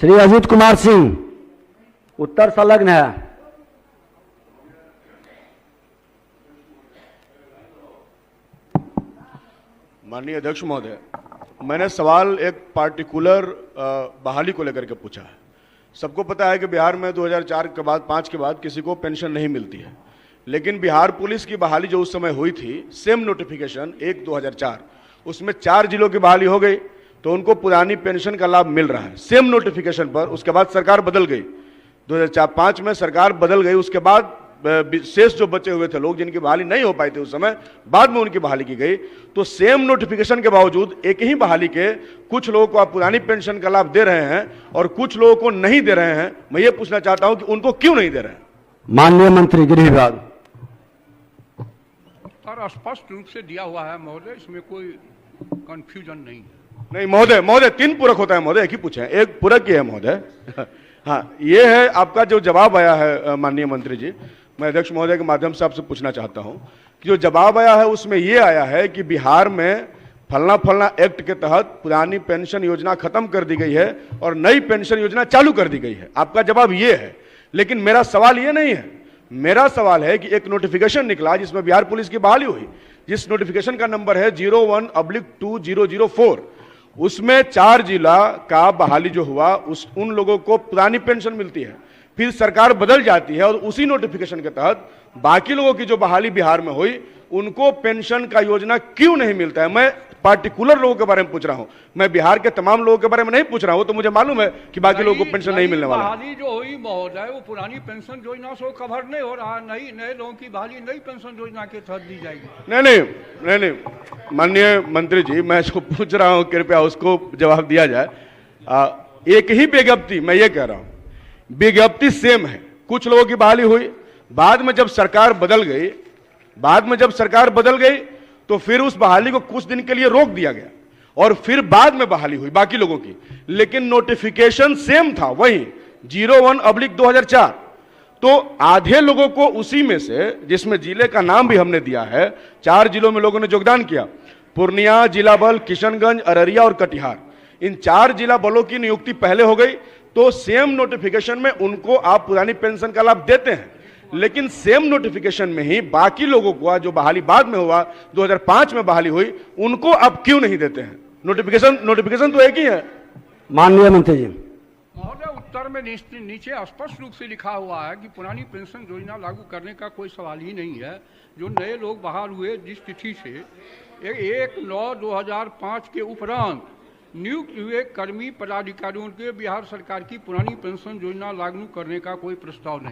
श्री अजीत कुमार सिंह, उत्तर संलग्न है। माननीय अध्यक्ष महोदय, मैंने सवाल एक पार्टिकुलर बहाली को लेकर के पूछा है। सबको पता है कि बिहार में 2004 के बाद 5 के बाद किसी को पेंशन नहीं मिलती है, लेकिन बिहार पुलिस की बहाली जो उस समय हुई थी, सेम नोटिफिकेशन 1/2004, उसमें 4 जिलों की बहाली हो गई तो उनको पुरानी पेंशन का लाभ मिल रहा है सेम नोटिफिकेशन पर। उसके बाद सरकार बदल गई, 2005 में सरकार बदल गई। उसके बाद शेष जो बचे हुए थे लोग जिनकी बहाली नहीं हो पाई थी उस समय, बाद में उनकी बहाली की गई। तो सेम नोटिफिकेशन के बावजूद एक ही बहाली के कुछ लोगों को आप पुरानी पेंशन का लाभ दे रहे हैं और कुछ लोगों को नहीं दे रहे हैं। मैं ये पूछना चाहता हूं कि उनको क्यों नहीं दे रहे हैं? माननीय मंत्री गृह विभाग। और स्पष्ट रूप से दिया हुआ है महोदय, इसमें कोई कंफ्यूजन नहीं है। नहीं महोदय 3 पूरक होता है महोदय, एक ही पूछे, एक पूरक ही है महोदय। हाँ, ये है आपका जो जवाब आया है माननीय मंत्री जी। मैं अध्यक्ष महोदय के माध्यम से आपसे पूछना चाहता हूं कि जो जवाब आया है उसमें ये आया है कि बिहार में फलना फलना एक्ट के तहत पुरानी पेंशन योजना खत्म कर दी गई है और नई पेंशन योजना चालू कर दी गई है। आपका जवाब ये है, लेकिन मेरा सवाल ये नहीं है। मेरा सवाल है कि एक नोटिफिकेशन निकला जिसमें बिहार पुलिस की बहाली हुई, जिस नोटिफिकेशन का नंबर है 01/2004, उसमें 4 जिला का बहाली जो हुआ उन लोगों को पुरानी पेंशन मिलती है। फिर सरकार बदल जाती है और उसी नोटिफिकेशन के तहत बाकी लोगों की जो बहाली बिहार में हुई उनको पेंशन का योजना क्यों नहीं मिलता है? मैं पार्टिकुलर लोगों के बारे में पूछ रहा हूं, मैं बिहार के तमाम लोगों के बारे में नहीं पूछ रहा हूं। तो मुझे मालूम है कि बाकी लोगों को पेंशन नहीं मिलने वाला है। बहाली जो हुई महोदय, वो पुरानी पेंशन योजना से कवर नहीं हो रहा। नए लोगों की बहाली नई पेंशन योजना के तहत दी जाएगी। नहीं माननीय मंत्री जी, मैं इसको पूछ रहा हूं, कृपया उसको जवाब दिया जाए। एक ही विज्ञप्ति, मैं ये कह रहा हूं, विज्ञप्ति सेम है। कुछ लोगों की बहाली हुई, बाद में जब सरकार बदल गई तो फिर उस बहाली को कुछ दिन के लिए रोक दिया गया और फिर बाद में बहाली हुई बाकी लोगों की, लेकिन नोटिफिकेशन सेम था, वही 01/2004। तो आधे लोगों को उसी में से, जिसमें जिले का नाम भी हमने दिया है, 4 जिलों में लोगों ने योगदान किया, पूर्णिया जिला बल, किशनगंज, अररिया और कटिहार, इन 4 जिला बलों की नियुक्ति पहले हो गई। तो सेम नोटिफिकेशन में उनको आप पुरानी पेंशन का लाभ देते हैं, लेकिन सेम नोटिफिकेशन में ही बाकी लोगों को जो बहाली बाद में हुआ, 2005 में बहाली हुई, उनको आप क्यों नहीं देते हैं? नोटिफिकेशन तो एक ही है। माननीय मंत्री जी। महोदय, उत्तर में नीचे स्पष्ट रूप से लिखा हुआ है कि पुरानी पेंशन योजना लागू करने का कोई सवाल ही नहीं है। जो नए लोग बहाल हुए जिस तिथि से 1/9/2005 के उपरांत नियुक्त हुए कर्मी पदाधिकारियों के बिहार सरकार की पुरानी पेंशन योजना लागू करने का कोई प्रस्ताव नहीं।